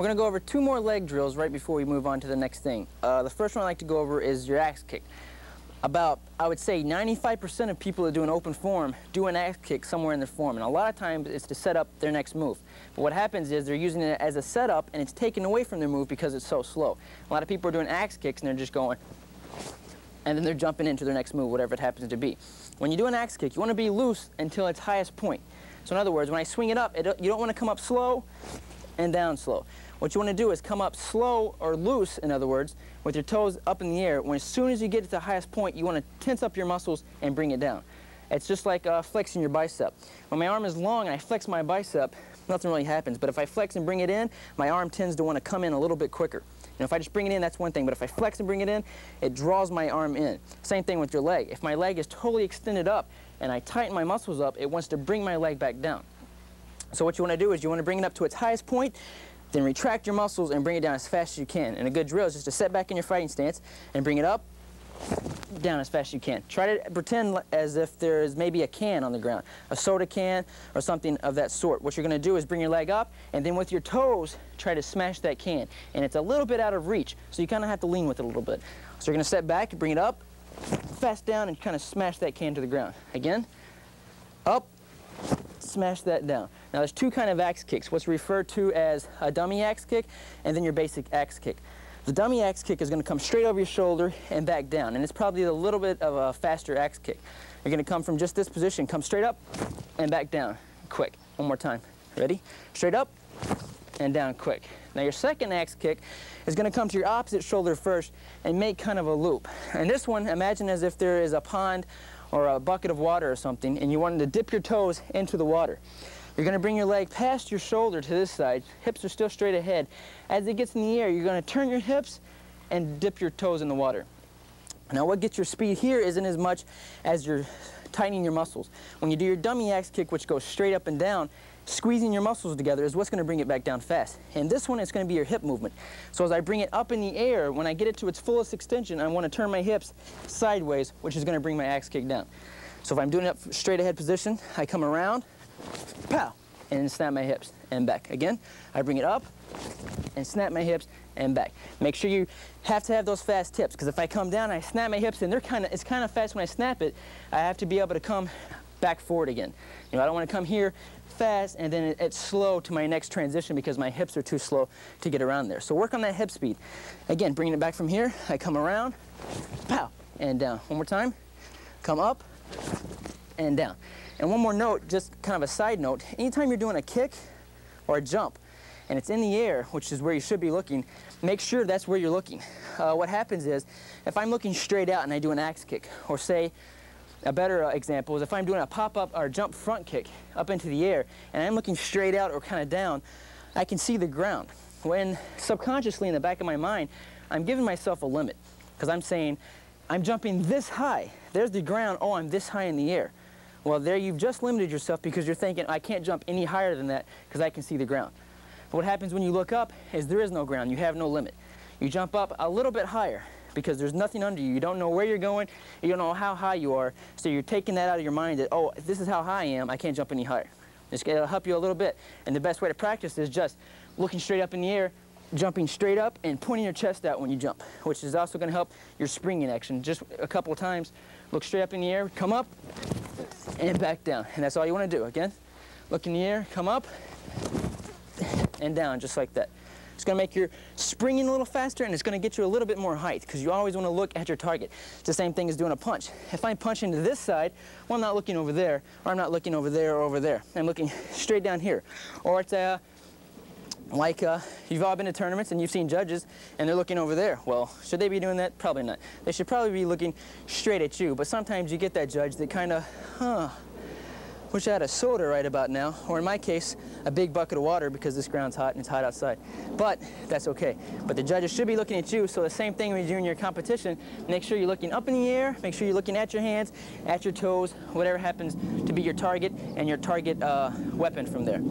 We're going to go over 2 more leg drills right before we move on to the next thing. The first one I'd like to go over is your axe kick. About, I would say, 95% of people that do an open form do an axe kick somewhere in their form, and a lot of times it's to set up their next move. But what happens is they're using it as a setup, and it's taken away from their move because it's so slow. A lot of people are doing axe kicks, and they're just going, and then they're jumping into their next move, whatever it happens to be. When you do an axe kick, you want to be loose until its highest point. So in other words, when I swing it up, you don't want to come up slow and down slow. What you want to do is come up slow or loose, in other words, with your toes up in the air. When as soon as you get to the highest point, you want to tense up your muscles and bring it down. It's just like flexing your bicep. When my arm is long and I flex my bicep, nothing really happens. But if I flex and bring it in, my arm tends to want to come in a little bit quicker. If I just bring it in, that's one thing. But if I flex and bring it in, it draws my arm in. Same thing with your leg. If my leg is totally extended up and I tighten my muscles up, it wants to bring my leg back down. So what you want to do is you want to bring it up to its highest point, then retract your muscles and bring it down as fast as you can. And a good drill is just to set back in your fighting stance and bring it up, down as fast as you can. Try to pretend as if there is maybe a can on the ground, a soda can or something of that sort. What you're going to do is bring your leg up and then with your toes try to smash that can. And it's a little bit out of reach, so you kind of have to lean with it a little bit. So you're going to step back, bring it up, fast down, and kind of smash that can to the ground. Again, up, smash that down. Now there's 2 kind of axe kicks, what's referred to as a dummy axe kick and then your basic axe kick. The dummy axe kick is going to come straight over your shoulder and back down, and it's probably a little bit of a faster axe kick. You're going to come from just this position, come straight up and back down, quick. One more time. Ready? Straight up and down quick. Now your second axe kick is going to come to your opposite shoulder first and make kind of a loop. And this one, imagine as if there is a pond or a bucket of water or something, and you wanted to dip your toes into the water. You're going to bring your leg past your shoulder to this side. Hips are still straight ahead. As it gets in the air, you're going to turn your hips and dip your toes in the water. Now what gets your speed here isn't as much as you're tightening your muscles. When you do your dummy axe kick, which goes straight up and down, squeezing your muscles together is what's going to bring it back down fast. And this one is going to be your hip movement. So as I bring it up in the air, when I get it to its fullest extension, I want to turn my hips sideways, which is going to bring my axe kick down. So if I'm doing it up straight ahead position, I come around, pow, and snap my hips and back. Again, I bring it up and snap my hips and back. Make sure you have to have those fast tips, because if I come down and I snap my hips and it's kind of fast when I snap it, I have to be able to come back forward again. I don't want to come here fast and then it's slow to my next transition because my hips are too slow to get around there. So work on that hip speed. Again, bringing it back from here, I come around, pow, and down. One more time, come up and down. And one more note, just kind of a side note, anytime you're doing a kick or a jump and it's in the air, which is where you should be looking, make sure that's where you're looking. What happens is, if I'm looking straight out and I do an axe kick, or say, a better example is if I'm doing a pop-up or jump front kick up into the air and I'm looking straight out or kind of down, I can see the ground. When subconsciously in the back of my mind, I'm giving myself a limit, because I'm saying, I'm jumping this high. There's the ground, oh, I'm this high in the air. Well, there you've just limited yourself because you're thinking, I can't jump any higher than that because I can see the ground. But what happens when you look up is there is no ground. You have no limit. You jump up a little bit higher because there's nothing under you. You don't know where you're going. You don't know how high you are. So you're taking that out of your mind that, oh, this is how high I am. I can't jump any higher. It'll help you a little bit. And the best way to practice is just looking straight up in the air, jumping straight up, and pointing your chest out when you jump, which is also going to help your springing action. Just a couple of times, look straight up in the air, come up, and back down. And that's all you want to do. Again, look in the air, come up, and down, just like that. It's going to make your springing a little faster, and it's going to get you a little bit more height, because you always want to look at your target. It's the same thing as doing a punch. If I'm punching to this side, well, I'm not looking over there, or I'm not looking over there or over there. I'm looking straight down here. Or it's like you've all been to tournaments and you've seen judges and they're looking over there. Well, should they be doing that? Probably not. They should probably be looking straight at you. But sometimes you get that judge that kind of, wish I had a soda right about now, or in my case, a big bucket of water because this ground's hot and it's hot outside. But that's okay. But the judges should be looking at you, so the same thing when you're doing your competition, make sure you're looking up in the air, make sure you're looking at your hands, at your toes, whatever happens to be your target, and your target weapon from there.